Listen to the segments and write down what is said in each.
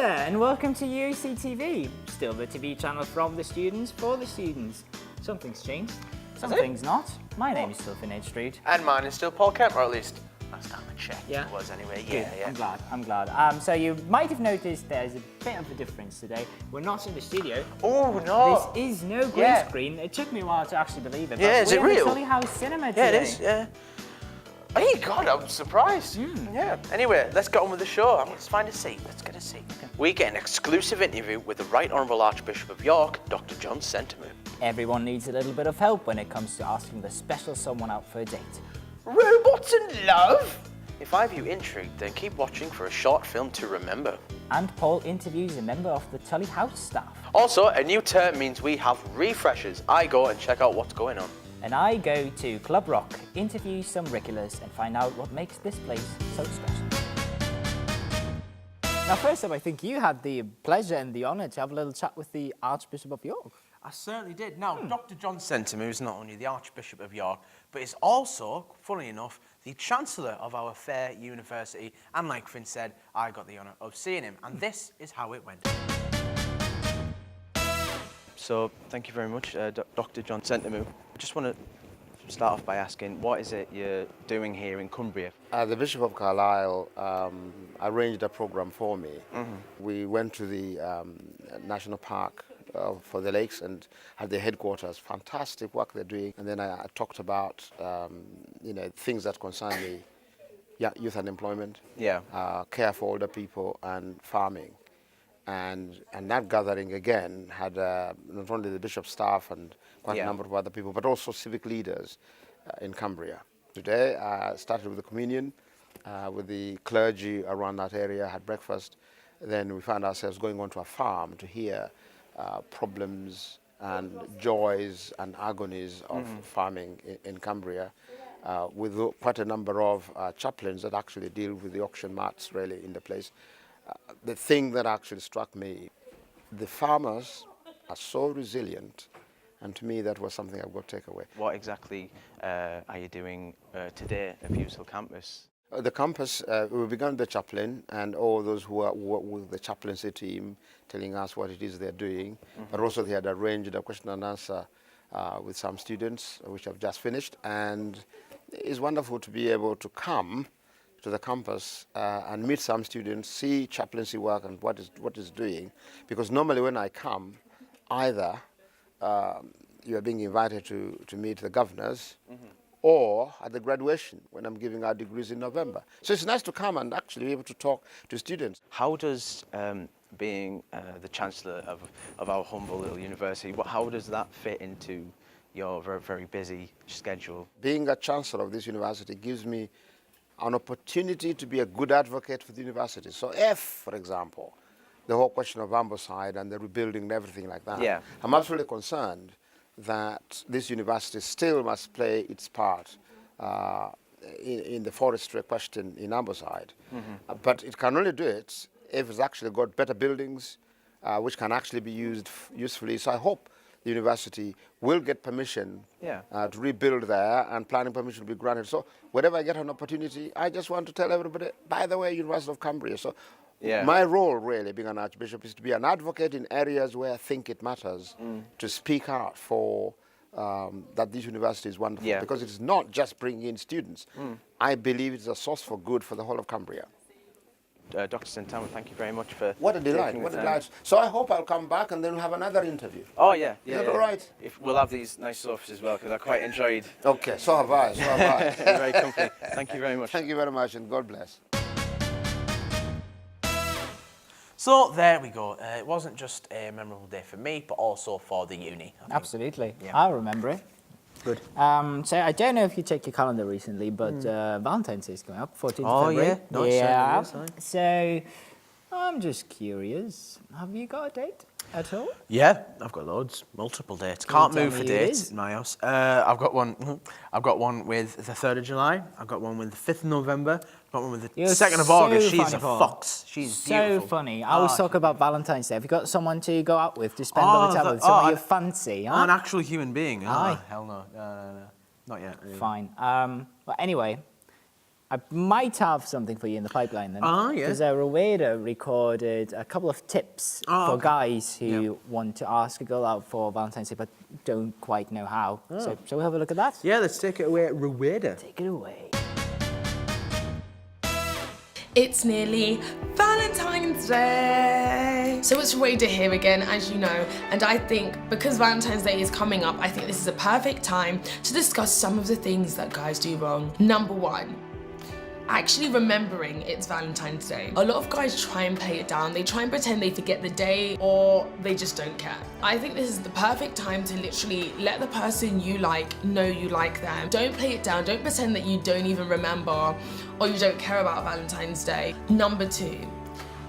there, and welcome to UOCTV, still the TV channel from the students for the students. Something's changed, something's not. My name is still Finade Street. And mine is still Paul Kemp, or at least last time I checked Yeah. it was anyway. Good. Yeah. I'm glad. So you might have noticed there's a bit of a difference today. We're not in the studio. Oh no! This is no green screen. It took me a while to actually believe it. Yeah, but is it we're in real? the Tullie House Cinema today. Yeah, it is. Yeah. Hey God, I'm surprised. Yeah. Anyway, let's get on with the show. Let's find a seat. Let's get a seat. Okay. We get an exclusive interview with the Right Honourable Archbishop of York, Dr. John Sentamu. Everyone needs a little bit of help when it comes to asking the special someone out for a date. Robots and love? If I have you intrigued, then keep watching for a short film to remember. And Paul interviews a member of the Tullie House staff. Also, a new term means we have refreshers. I go and check out what's going on. And I go to Club Rock, interview some regulars and find out what makes this place so special. Now first up, I think you had the pleasure and the honour to have a little chat with the Archbishop of York. I certainly did. Now, Dr. John Sentamu is not only the Archbishop of York, but is also, funnily enough, the Chancellor of our fair university. And like Finn said, I got the honour of seeing him. And this is how it went. So, thank you very much, Dr. John Sentamu. I just want to start off by asking, what is it you're doing here in Cumbria? The Bishop of Carlisle arranged a program for me. We went to the National Park for the lakes and had their headquarters. Fantastic work they're doing. And then I talked about things that concern the youth unemployment, care for older people, and farming. And that gathering again had not only the bishop's staff and quite a number of other people, but also civic leaders in Cumbria. Today I started with the communion with the clergy around that area, had breakfast. Then we found ourselves going onto a farm to hear problems and joys and agonies of farming in Cumbria, with quite a number of chaplains that actually deal with the auction mats really in the place. The thing that actually struck me, the farmers are so resilient, and to me that was something I've got to take away. What exactly are you doing today at Fuse Hill campus? The campus, we began the chaplain and all those who are with the chaplaincy team telling us what it is they're doing, but also they had arranged a question and answer with some students, which I've just finished, and it's wonderful to be able to come to the campus and meet some students, see chaplaincy work and what is doing, because normally when I come, either you are being invited to meet the governors, or at the graduation when I'm giving our degrees in November. So it's nice to come and actually be able to talk to students. How does being the Chancellor of our humble little university, how does that fit into your very, very busy schedule? Being a Chancellor of this university gives me an opportunity to be a good advocate for the university. So if, for example, the whole question of Ambleside and the rebuilding and everything like that, I'm absolutely concerned that this university still must play its part in the forestry question in Ambleside. But it can only do it if it's actually got better buildings which can actually be used usefully. So I hope the university will get permission to rebuild there, and planning permission will be granted. So whenever I get an opportunity, I just want to tell everybody, by the way, University of Cumbria. So my role really being an archbishop is to be an advocate in areas where I think it matters, to speak out for that this university is wonderful, because it is not just bringing in students. I believe it's a source for good for the whole of Cumbria. Dr. Sentamu, thank you very much for... What a delight, what a delight. So I hope I'll come back and then we'll have another interview. Oh, yeah. Is that all right? We'll have these nice sofas as well, because I quite enjoyed... Okay, so have I, so have I. You're very comfy. Thank you very much. Thank you very much, and God bless. So there we go. It wasn't just a memorable day for me, but also for the uni. Absolutely. I'll remember it. Good. So I don't know if you checked your calendar recently, but Valentine's Day is coming up, 14th of February. Oh, yeah. Nice. So I'm just curious, have you got a date at all? Yeah, I've got loads, multiple dates. Can't move for dates in my house. I've got one with the 3rd of July. I've got one with the 5th of November. I've got one with the 2nd of August. She's a fox. She's beautiful. So funny. I always talk about Valentine's Day. Have you got someone to go out with, to spend all the time with, someone you fancy? An actual human being? Aye. Hell no. No. Not yet. Really. Fine. But anyway, I might have something for you in the pipeline then. Oh, yeah. Because Revd recorded a couple of tips for guys who want to ask a girl out for Valentine's Day but don't quite know how. So shall we have a look at that? Yeah, let's take it away at Revd. Take it away. It's nearly Valentine's Day. So it's Revd here again, as you know, and I think because Valentine's Day is coming up, I think this is a perfect time to discuss some of the things that guys do wrong. Number one, actually remembering it's Valentine's Day. A lot of guys try and play it down. They try and pretend they forget the day or they just don't care. I think this is the perfect time to literally let the person you like know you like them. Don't play it down. Don't pretend that you don't even remember or you don't care about Valentine's Day. Number two,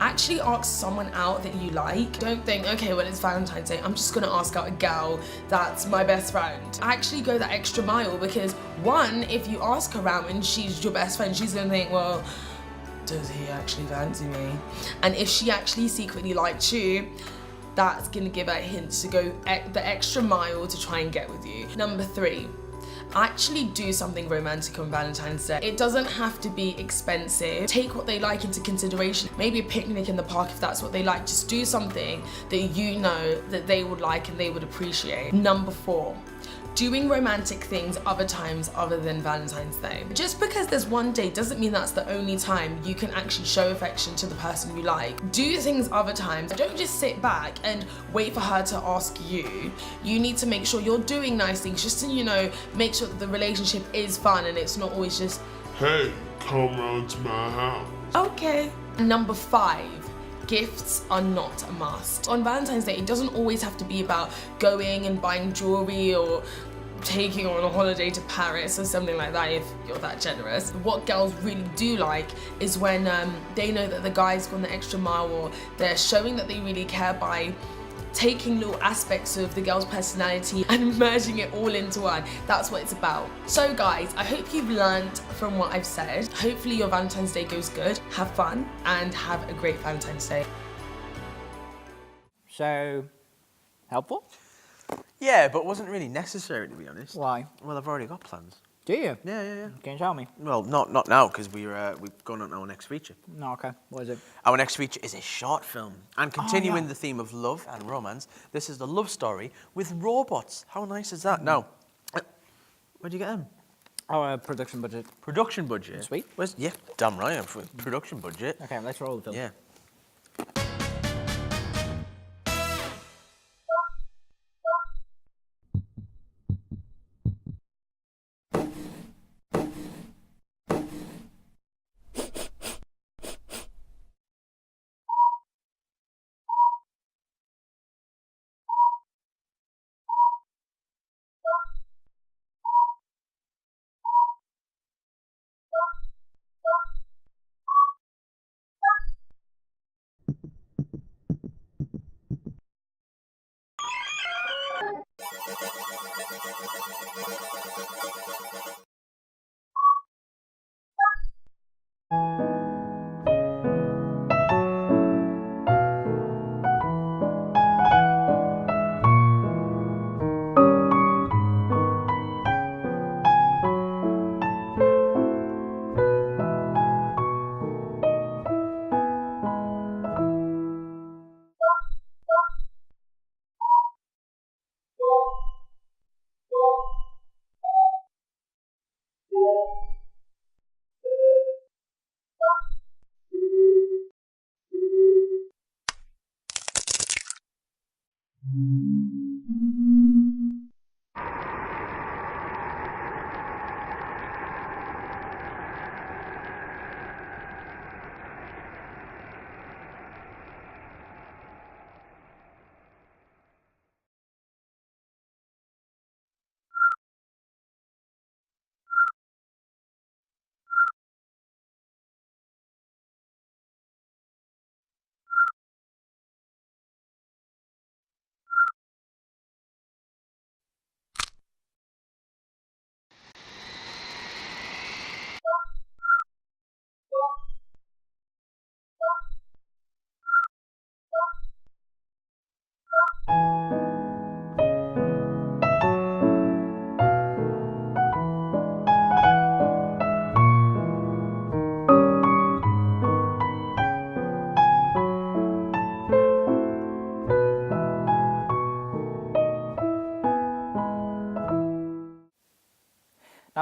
actually ask someone out that you like. Don't think, okay, well, it's Valentine's Day, I'm just gonna ask out a gal that's my best friend. Actually go that extra mile, because one, if you ask her out and she's your best friend, she's gonna think, well, does he actually fancy me? And if she actually secretly likes you, that's gonna give her hints to go the extra mile to try and get with you. Number three, actually do something romantic on Valentine's Day. It doesn't have to be expensive. Take what they like into consideration. Maybe a picnic in the park if that's what they like. Just do something that you know that they would like and they would appreciate. Number four, doing romantic things other times other than Valentine's Day. Just because there's one day doesn't mean that's the only time you can actually show affection to the person you like. Do things other times. Don't just sit back and wait for her to ask you. You need to make sure you're doing nice things just to, you know, make sure that the relationship is fun and it's not always just, hey, come round to my house. okay. Number five, gifts are not a must. On Valentine's Day, it doesn't always have to be about going and buying jewelry or taking on a holiday to Paris or something like that if you're that generous. What girls really do like is when they know that the guy's gone the extra mile or they're showing that they really care by taking little aspects of the girl's personality and merging it all into one. That's what it's about. So guys, I hope you've learned from what I've said. Hopefully your Valentine's Day goes good. Have fun and have a great Valentine's Day. So, helpful? Yeah, but wasn't really necessary, to be honest. Why? Well, I've already got plans. Do you? Yeah. Can you tell me? Well, not now, because we're going on to our next feature. No, okay. What is it? Our next feature is a short film. And continuing the theme of love and romance, this is the love story with robots. How nice is that? Now, where'd you get them? Oh, production budget. Production budget. Sweet. Yeah, damn right, production budget. Okay, let's roll the film. Yeah.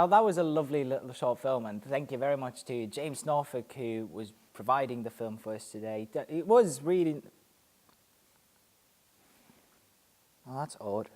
Now, that was a lovely little short film, and thank you very much to James Norfolk, who was providing the film for us today. It was really... Oh, that's odd.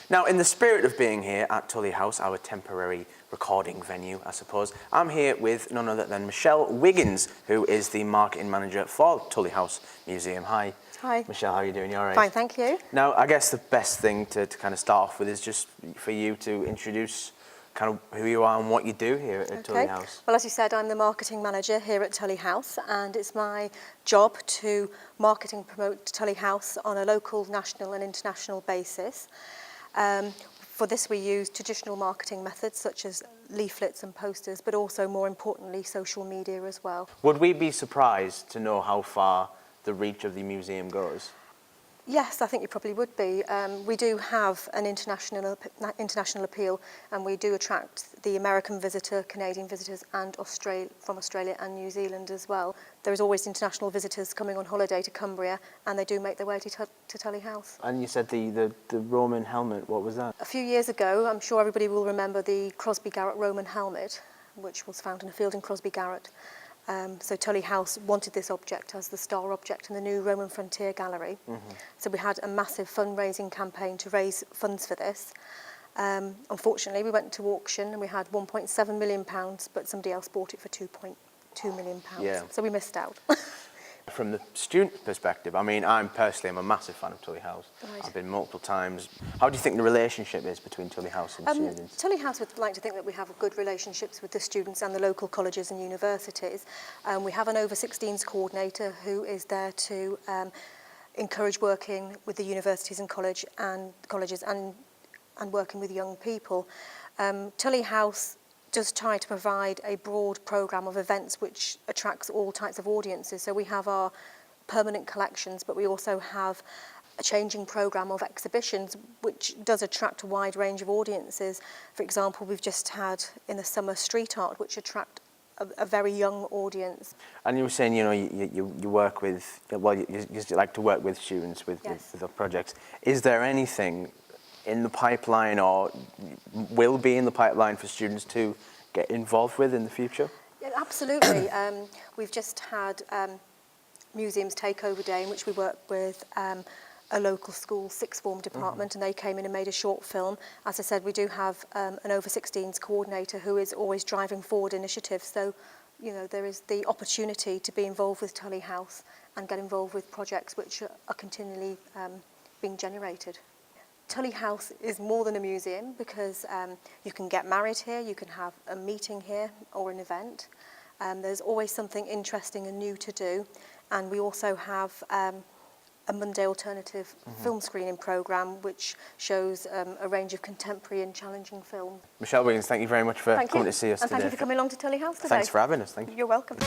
Now, in the spirit of being here at Tullie House, our temporary recording venue, I suppose, I'm here with none other than Michelle Wiggins, who is the marketing manager for Tullie House Museum. Hi. Hi. Michelle, how are you doing? You all right? Fine, thank you. Now, I guess the best thing to kind of start off with is just for you to introduce kind of who you are and what you do here at Tullie House. Well, as you said, I'm the marketing manager here at Tullie House, and it's my job to market and promote Tullie House on a local, national and international basis. For this we use traditional marketing methods such as leaflets and posters, but also more importantly social media as well. Would we be surprised to know how far the reach of the museum goes? Yes, I think you probably would be. We do have an international appeal, and we do attract the American visitor, Canadian visitors, and from Australia and New Zealand as well. There is always international visitors coming on holiday to Cumbria, and they do make their way to Tullie House. And you said the Roman helmet, what was that? A few years ago, I'm sure everybody will remember the Crosby Garrett Roman helmet, which was found in a field in Crosby Garrett. So Tullie House wanted this object as the star object in the new Roman Frontier Gallery. So we had a massive fundraising campaign to raise funds for this. Unfortunately, we went to auction and we had £1.7 million, but somebody else bought it for £2.2 million. Yeah. So we missed out. From the student perspective, I mean, I'm a massive fan of Tullie House. Right. I've been multiple times. How do you think the relationship is between Tullie House and students? Tullie House would like to think that we have good relationships with the students and the local colleges and universities. We have an over-16s coordinator who is there to encourage working with the universities and colleges and working with young people. Tullie House does try to provide a broad programme of events which attracts all types of audiences. So we have our permanent collections, but we also have a changing programme of exhibitions which does attract a wide range of audiences. For example, we've just had in the summer street art, which attract a very young audience. And you were saying, you know, you work with, well, you like to work with students with the projects. Is there anything in the pipeline or will be in the pipeline for students to get involved with in the future? Yeah, absolutely. We've just had Museums Takeover Day, in which we work with a local school sixth form department, and they came in and made a short film. As I said, we do have an over-16s coordinator who is always driving forward initiatives. So, you know, there is the opportunity to be involved with Tullie House and get involved with projects which are continually being generated. Tullie House is more than a museum because you can get married here, you can have a meeting here or an event. There's always something interesting and new to do, and we also have a Monday alternative film screening programme which shows a range of contemporary and challenging films. Michelle Wiggins, thank you very much for coming to see us today. And thank you for coming along to Tullie House today. Thanks for having us. Thank you. You're welcome.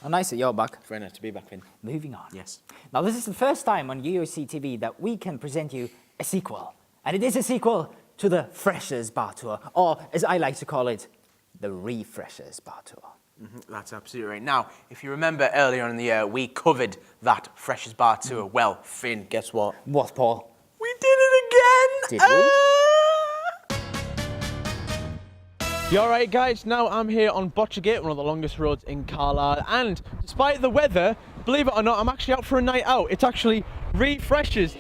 Oh, nice that you're back. Very nice to be back, Finn. Moving on. Yes. Now, this is the first time on UOCTV that we can present you a sequel. And it is a sequel to the Freshers Bar Tour, or as I like to call it, the Refreshers Bar Tour. That's absolutely right. Now, if you remember earlier on in the year, we covered that Freshers Bar Tour. Well, Finn, guess what? What, Paul? We did it again! Did we? You alright guys, now I'm here on Botchergate, one of the longest roads in Carlisle, and despite the weather, believe it or not, I'm actually out for a night out. It's actually Refreshers.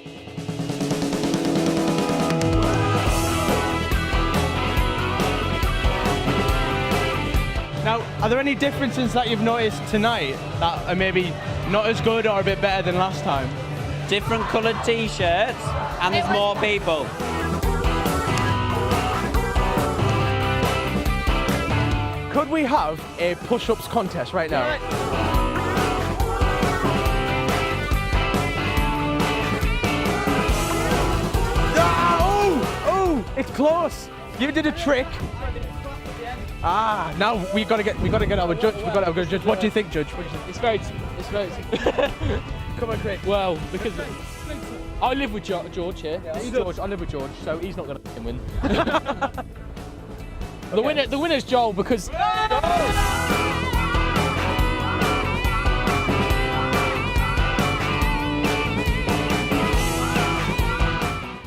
Now, are there any differences that you've noticed tonight that are maybe not as good or a bit better than last time? Different coloured t-shirts and there's more people. Could we have a push-ups contest right now? Oh, it's close. You did a trick. Ah, now we've got to get our judge. We've got to have a judge. What do you think, Judge? What do you think? It's very. Come on, Craig. Well, because I live with George here. This is George. I live with George, so he's not going to win. The winner's Joel because.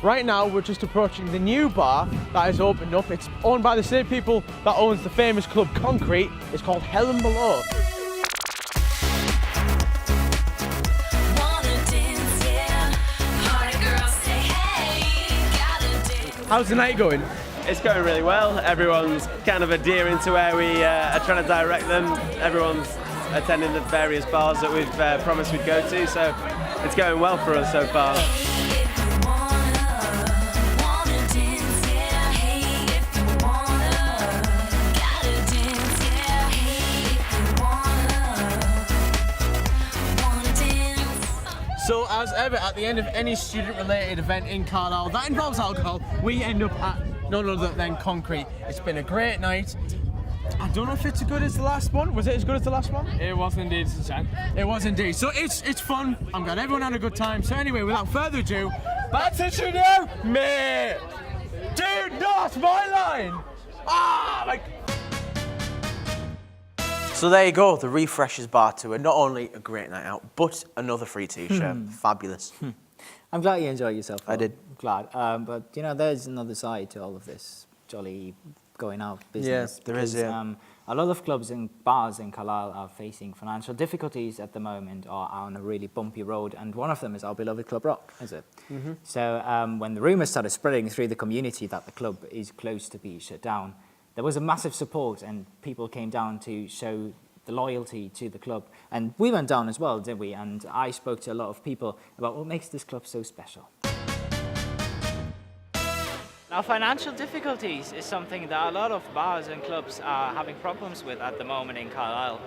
Right now, we're just approaching the new bar that has opened up. It's owned by the same people that owns the famous club Concrete. It's called Hell and Below. How's the night going? It's going really well. Everyone's kind of adhering to where we are trying to direct them. Everyone's attending the various bars that we've promised we'd go to, so it's going well for us so far. So as ever, at the end of any student-related event in Carlisle that involves alcohol, we end up at none other than Concrete. It's been a great night. I don't know if it's as good as the last one. Was it as good as the last one? It was indeed, Sam. It was indeed. So it's fun. I'm glad everyone had a good time. So anyway, without further ado, back to you now, mate. Dude, not my line. So there you go, the Refreshers Bar Tour. Not only a great night out, but another free t-shirt. Fabulous. I'm glad you enjoyed yourself. I did. Glad. But, you know, there's another side to all of this jolly going out business. Yeah, there is, yeah. A lot of clubs and bars in Carlisle are facing financial difficulties at the moment or are on a really bumpy road, and one of them is our beloved Club Rock, is it? So when the rumours started spreading through the community that the club is close to be shut down, there was a massive support and people came down to show the loyalty to the club. And we went down as well, didn't we? And I spoke to a lot of people about what makes this club so special. Now, financial difficulties is something that a lot of bars and clubs are having problems with at the moment in Carlisle.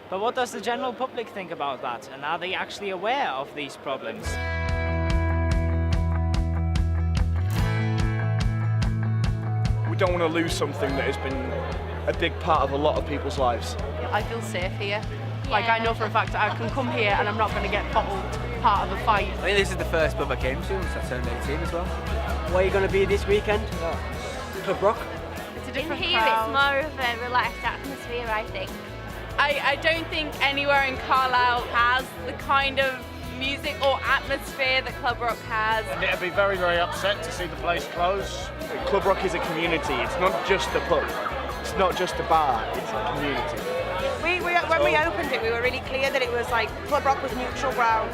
But what does the general public think about that? And are they actually aware of these problems? We don't want to lose something that has been a big part of a lot of people's lives. I feel safe here. Like, I know for a fact I can come here and I'm not going to get bottled part of a fight. I think this is the first pub I came to since I turned 18 as well. Where are you going to be this weekend? Club Rock? It's a different In here crowd. it's more of a relaxed atmosphere, I think. I don't think anywhere in Carlisle has the kind of music or atmosphere that Club Rock has. And it'd be very, very upset to see the place close. Club Rock is a community. It's not just a pub. It's not just a bar. It's a community. When we opened it, we were really clear that it was like Club Rock was neutral ground.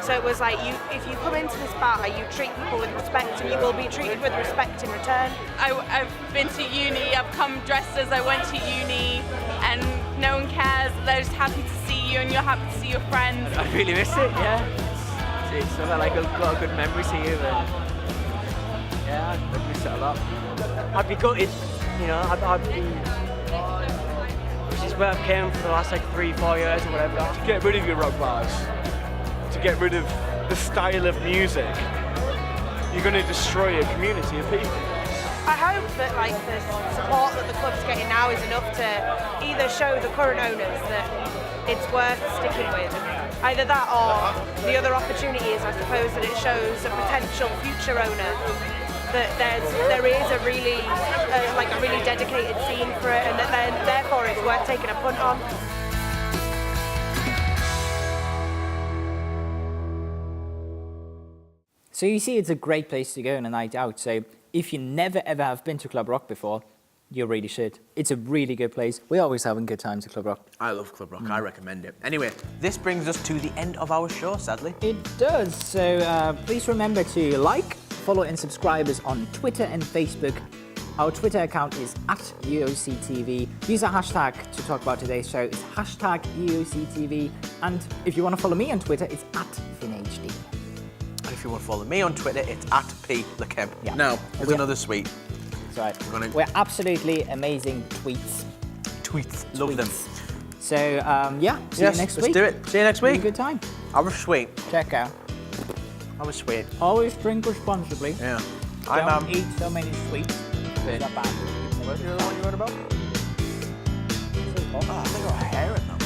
So it was like, if you come into this bar, you treat people with respect and you will be treated with respect in return. I've been to uni, I've come dressed as I went to uni, and no one cares. They're just happy to see you and you're happy to see your friends. I really miss it, yeah. It's like a lot of good memories here. And yeah, I miss it a lot. I'd be gutted, you know, I'd be... Which is where I've came for the last like 3-4 years or whatever. To get rid of your rock bars, to get rid of the style of music, you're going to destroy a community of people. I hope that like the support that the club's getting now is enough to either show the current owners that it's worth sticking with. Either that or the other opportunity is, I suppose, that it shows a potential future owner that there is a really dedicated scene for it, and that then therefore it's worth taking a punt on. So you see, it's a great place to go on a night out. So if you never ever have been to Club Rock before, you really should. It's a really good place. We always having good times at Club Rock. I love Club Rock. I recommend it. Anyway, this brings us to the end of our show, sadly. It does. So please remember to like, follow and subscribe us on Twitter and Facebook. Our Twitter account is @UOCTV. Use a hashtag to talk about today's show. It's #UOCTV. And if you want to follow me on Twitter, it's @FinHD. And if you want to follow me on Twitter, it's @PLeChem. Yeah. Now, there's another sweet. That's right. We're absolutely amazing tweets. Love them. So, yeah, see you next week. Let's do it. See you next week. Have a good time. Have a sweet. Check out. Have a sweet. Always drink responsibly. Yeah. Don't eat so many sweets. It's not bad. What's the other one you wrote about? Oh, I think I got hair in them.